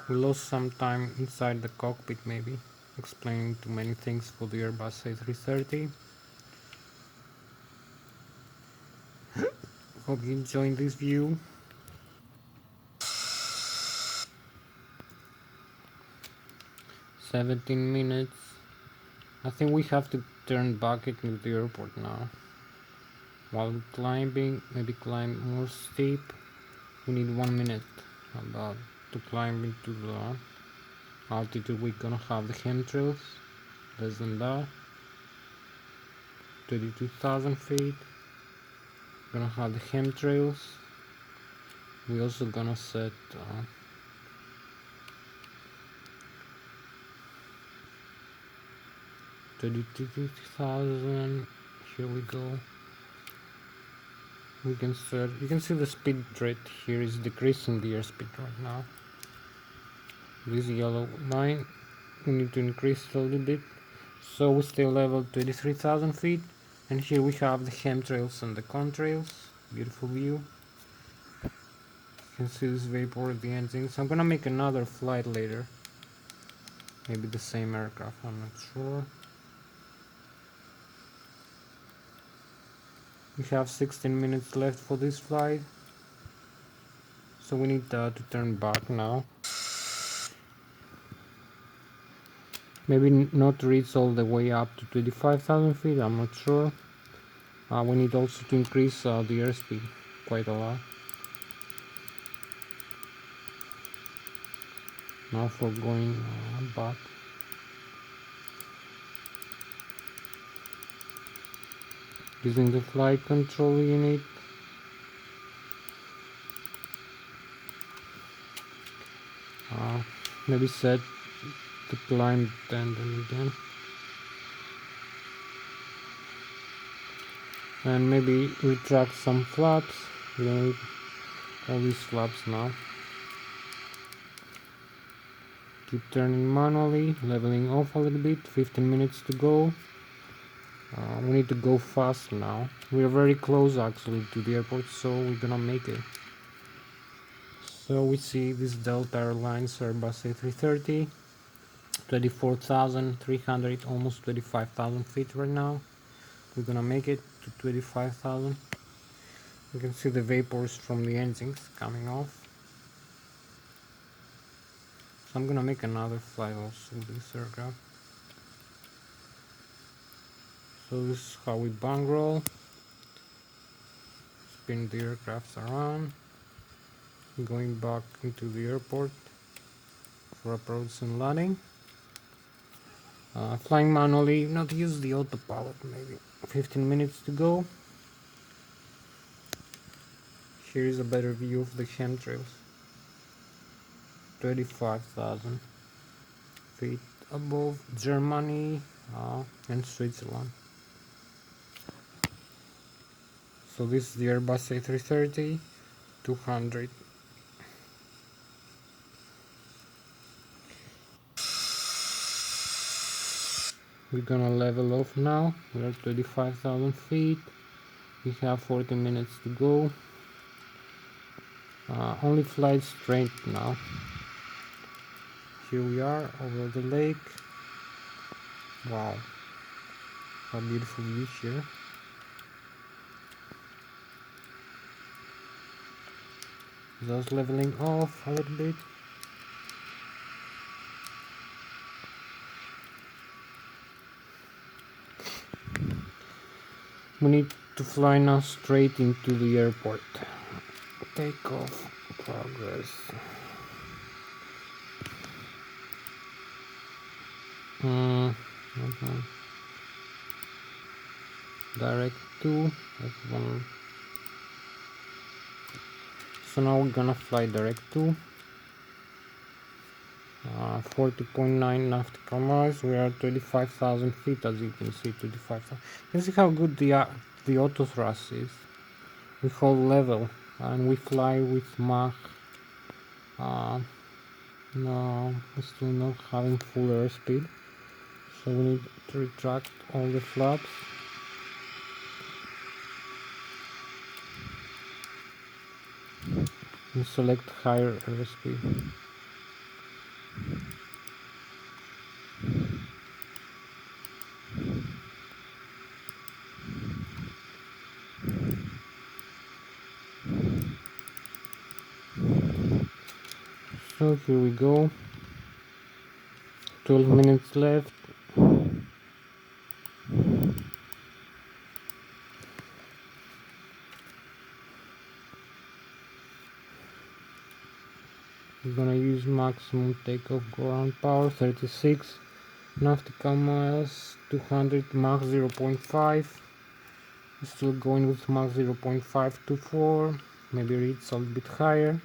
We lost some time inside the cockpit, maybe, explaining too many things for the Airbus A330. Hope you enjoyed this view. "17 minutes. I think we have to turn back into the airport now. While climbing, maybe climb more steep. We need 1 minute about to climb into the altitude. We're gonna have the chemtrails, less than that. 32,000 feet. We're gonna have the chemtrails. We're also gonna set 32,000. Here we go. We can set, you can see the speed rate here is decreasing the airspeed right now. This yellow line, we need to increase it a little bit. So we stay level 23,000 feet, and here we have the chemtrails and the contrails. Beautiful view. You can see this vapor at the engine. So I'm gonna make another flight later. Maybe the same aircraft, I'm not sure. We have 16 minutes left for this flight. So we need to turn back now. Maybe not reach all the way up to 25,000 feet, I'm not sure. We need also to increase the airspeed quite a lot. Now for going back. Using the flight control unit. Maybe set the climb tandem again. And maybe retract some flaps. We don't need all these flaps now. Keep turning manually, leveling off a little bit. 15 minutes to go. We need to go fast now. We are very close actually to the airport, so we're gonna make it. So we see this Delta Airlines Airbus A330, 24,300, almost 25,000 feet right now. We're gonna make it to 25,000. You can see the vapors from the engines coming off. So I'm gonna make another flight also with this aircraft. So this is how we bang roll. spin the aircraft around, going back into the airport for approach and landing. Flying manually, not use the autopilot, maybe 15 minutes to go. Here is a better view of the chemtrails. 25,000 feet above Germany and Switzerland. So this is the Airbus A330 200. We're gonna level off now. We're at 25,000 feet. We have 40 minutes to go. Only flight straight now. Here we are over the lake. Wow, a beautiful view here. Just leveling off a little bit. We need to fly now straight into the airport. Takeoff progress. Direct to F1. So now we're gonna fly direct to 40.9 nautical miles. We are 25,000 feet, as you can see. 25,000. You can see how good the auto thrust is. We hold level and we fly with Mach. No, we're still not having full airspeed, so we need to retract all the flaps. And select higher airspeed. So here we go. 12 minutes left. We're gonna use maximum takeoff ground power, 36 nautical miles, 200 Mach 0.5. Still going with Mach 0.524, maybe reach a little bit higher.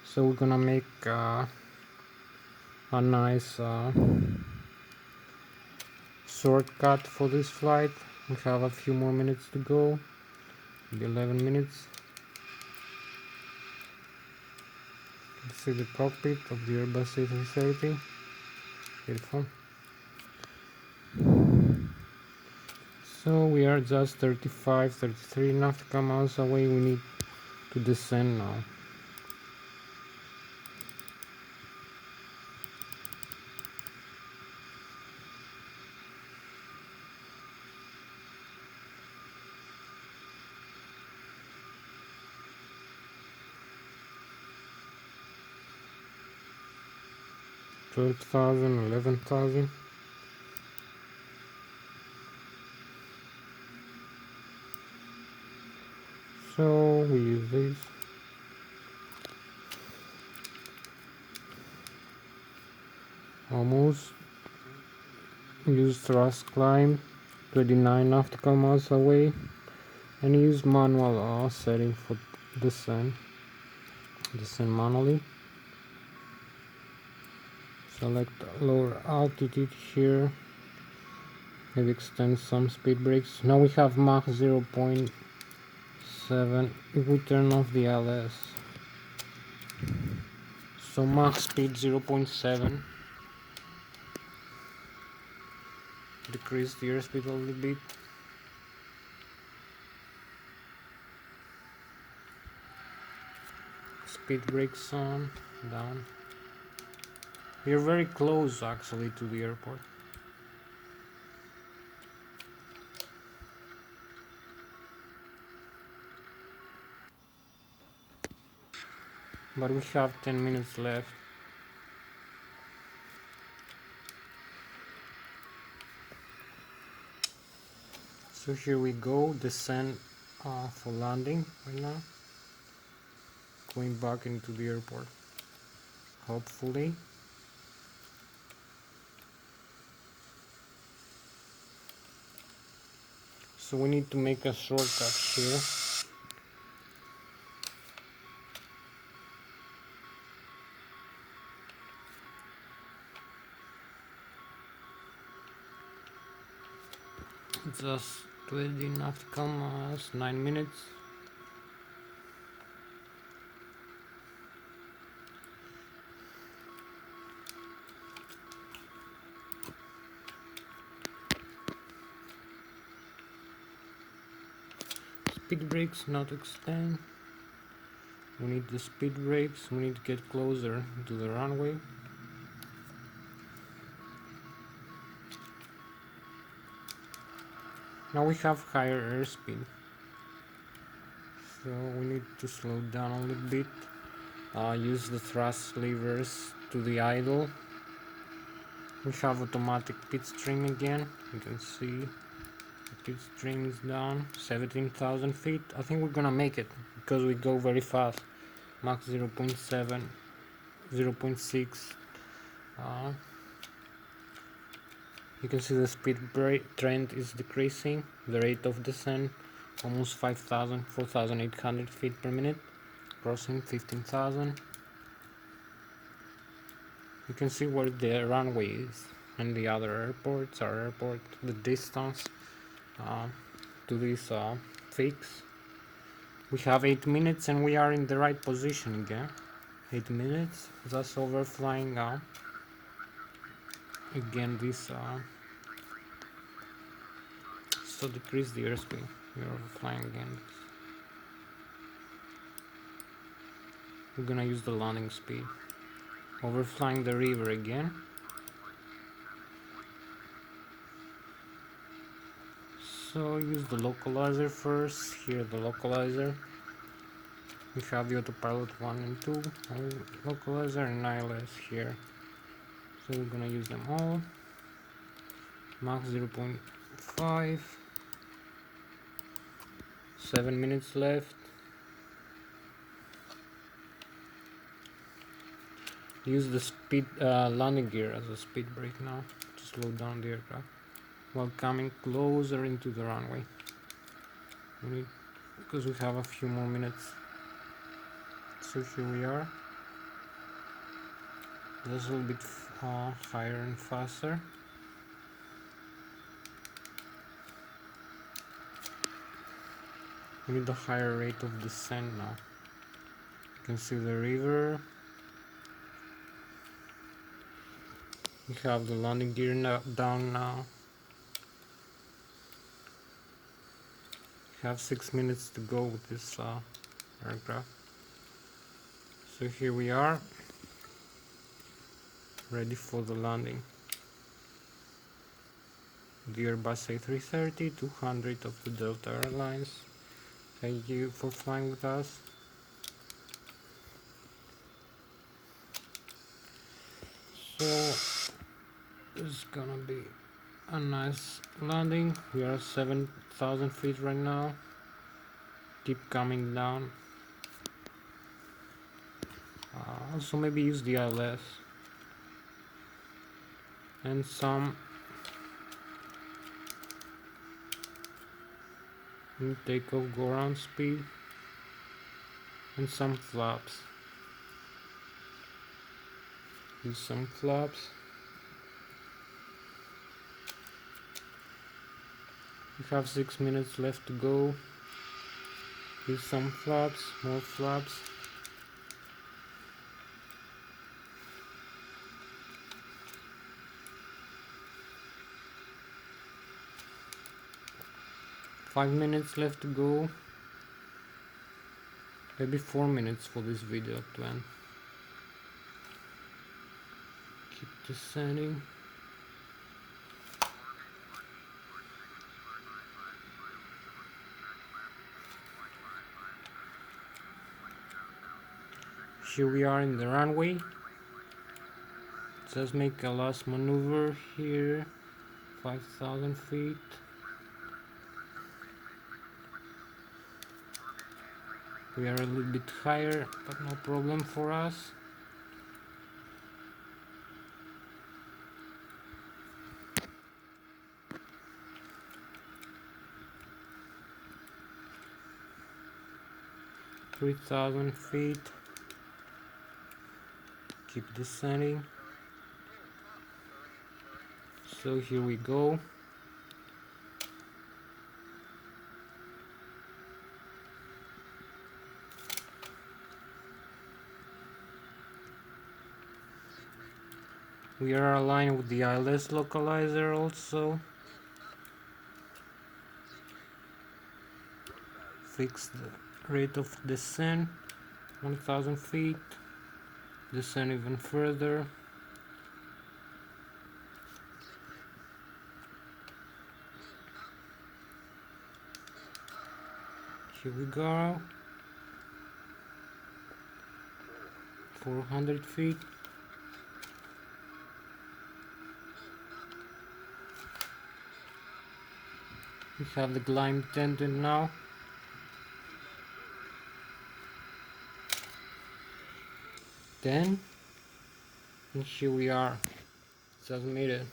So we're gonna make a nice shortcut for this flight. We have a few more minutes to go, maybe 11 minutes. Let's see the cockpit of the Airbus A330. Beautiful. So we are just 33 nautical miles away. We need to descend now. $12,000, $11,000. So we use this. Almost. Use thrust climb, 29 nautical miles away, and use manual setting for descent. Descend manually. Select lower altitude here. Maybe extend some speed brakes. Now we have Mach 0.7. If we turn off the Lszh, so Mach speed 0.7. Decrease the airspeed a little bit. Speed brakes on, down. We are very close actually to the airport. But we have 10 minutes left. So here we go, descend for landing right now. Going back into the airport, hopefully. So we need to make a shortcut here. Just 20 nautical miles, 9 minutes. Speed brakes not extend. We need the speed brakes. We need to get closer to the runway. Now we have higher airspeed, so we need to slow down a little bit. Use the thrust levers to the idle. We have automatic pit stream again. You can see the pit stream is down 17,000 feet. I think we're gonna make it because we go very fast. Max 0.7, 0.6. You can see the speed trend is decreasing. The rate of descent almost 5,000, 4,800 feet per minute. Crossing 15,000. You can see where the runway is and the other airports. Our airport, the distance to this fix. We have 8 minutes and we are in the right position again. 8 minutes, just overflying again this so decrease the airspeed. We are overflying again. We're gonna use the landing speed. Overflying the river again. So use the localizer first. Here the localizer. We have the autopilot 1 and 2. Localizer and ILS here. So we're gonna use them all. Max 0.5. 7 minutes left. Use the speed landing gear as a speed brake now to slow down the aircraft while coming closer into the runway. Because we have a few more minutes. So here we are. Just a little bit higher and faster. We need a higher rate of descent now. You can see the river. We have the landing gear down now. We have 6 minutes to go with this aircraft. So here we are, ready for the landing. The Airbus A330, 200 of the Delta Airlines. Thank you for flying with us. So it's gonna be a nice landing. We are 7,000 feet right now. Keep coming down. Also maybe use the ILS and some takeoff go around speed and some flaps. Use some flaps. We have 6 minutes left to go. Use some flaps, more flaps. Five minutes left to go. Maybe 4 minutes for this video to end. Keep descending. Here we are in the runway. Just make a last maneuver here. 5,000 feet. We are a little bit higher, but no problem for us. (3,000 feet). Keep descending. So here we go. We are aligned with the Lszh localizer also. Fix the rate of descent, 1,000 feet. Descend even further. Here we go. 400 feet. We have the climb tented now. Then, and here we are. Just made it.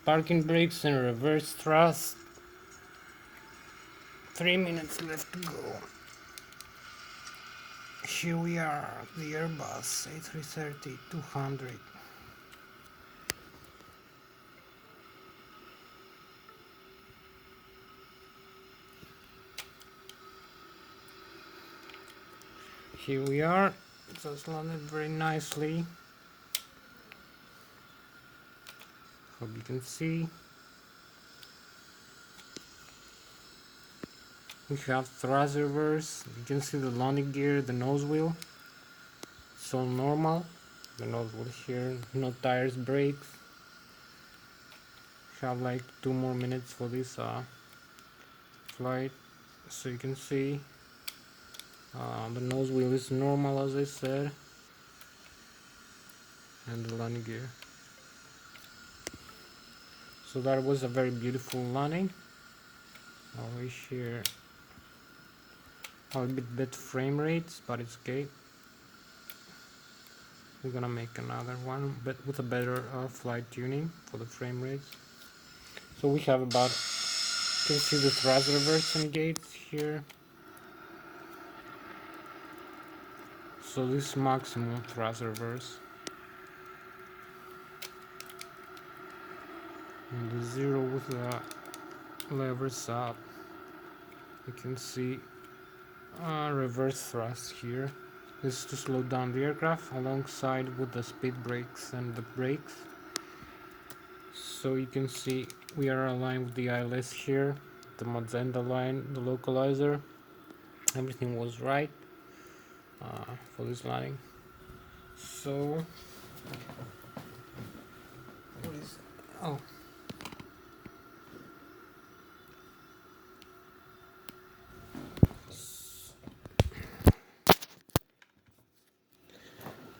Parking brakes and reverse thrust. 3 minutes left to go. Here we are, the Airbus A330-200. Here we are, just landed very nicely. Hope you can see. We have thrust reverse. You can see the landing gear, the nose wheel. It's all normal. The nose wheel here, no tires, brakes. Have like 2 more minutes for this flight, so you can see the nose wheel is normal as I said, and the landing gear. So that was a very beautiful landing. Always here a little bit better frame rates, but it's okay. We're gonna make another one, but with a better flight tuning for the frame rates. So we have about, you can see the thrust reverse and gates here. So this maximum thrust reverse. And the zero with the levers up. You can see reverse thrust here. This is to slow down the aircraft alongside with the speed brakes and the brakes. So you can see we are aligned with the Lszh here, the magenta line, the localizer. Everything was right for this landing. So what is, oh,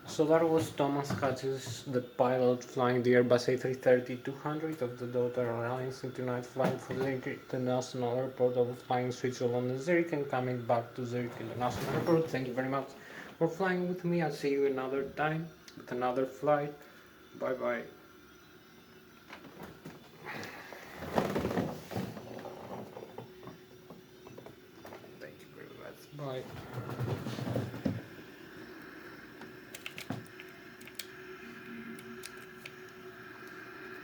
so that was Thomas Hatsios, the pilot flying the Airbus A330-200 of the daughter airlines in tonight flight for Zurich International Airport over flying Switzerland and Zurich and coming back to Zurich International Airport. Thank you very much for flying with me. I'll see you another time with another flight. Bye bye. Thank you very much. Bye.